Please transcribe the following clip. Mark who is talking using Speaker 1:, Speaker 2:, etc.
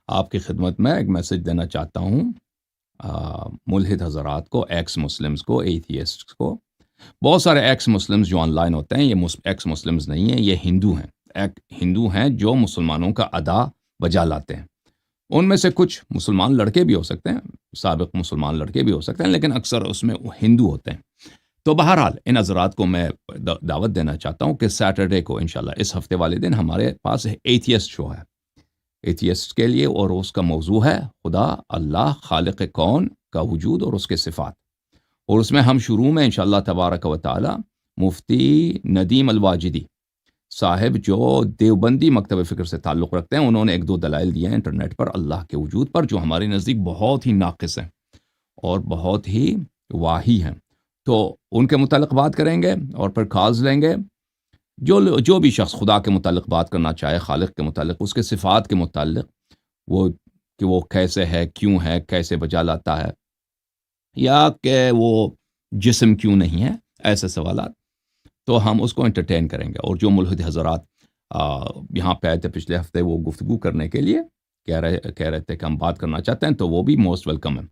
Speaker 1: آپ کی خدمت میں ایک میسج دینا چاہتا ہوں ملحد حضرات کو، ایکس مسلمز کو، ایتھیسٹ کو. بہت سارے ایکس مسلمز جو آن لائن ہوتے ہیں، یہ ایکس مسلمز نہیں ہیں، یہ ہندو ہیں. ہندو ہیں جو مسلمانوں کا ادا بجا لاتے ہیں. ان میں سے کچھ مسلمان لڑکے بھی ہو سکتے ہیں، سابق مسلمان لڑکے بھی ہو سکتے ہیں، لیکن اکثر اس میں ہندو ہوتے ہیں. تو بہرحال ان حضرات کو میں دعوت دینا چاہتا ہوں کہ سیٹرڈے کو انشاءاللہ اس ہفتے والے دن ہمارے پاس ایتھیسٹ شو ہے، ایتھیسٹ کے لیے، اور اس کا موضوع ہے خدا، اللہ، خالق کون کا وجود اور اس کے صفات. اور اس میں ہم شروع میں انشاءاللہ تبارک و تعالی مفتی ندیم الواجدی صاحب جو دیوبندی مکتب فکر سے تعلق رکھتے ہیں، انہوں نے ایک دو دلائل دیے ہیں انٹرنیٹ پر اللہ کے وجود پر، جو ہمارے نزدیک بہت ہی ناقص ہیں اور بہت ہی واہی ہیں. تو ان کے متعلق بات کریں گے اور پھر کالز لیں گے. جو بھی شخص خدا کے متعلق بات کرنا چاہے، خالق کے متعلق، اس کے صفات کے متعلق، وہ کہ وہ کیسے ہے، کیوں ہے، کیسے بجا لاتا ہے، یا کہ وہ جسم کیوں نہیں ہے، ایسے سوالات، تو ہم اس کو انٹرٹین کریں گے. اور جو ملحد حضرات یہاں پہ آئے تھے پچھلے ہفتے، وہ گفتگو کرنے کے لیے کہہ رہے تھے کہ ہم بات کرنا چاہتے ہیں، تو وہ بھی موسٹ ویلکم ہے.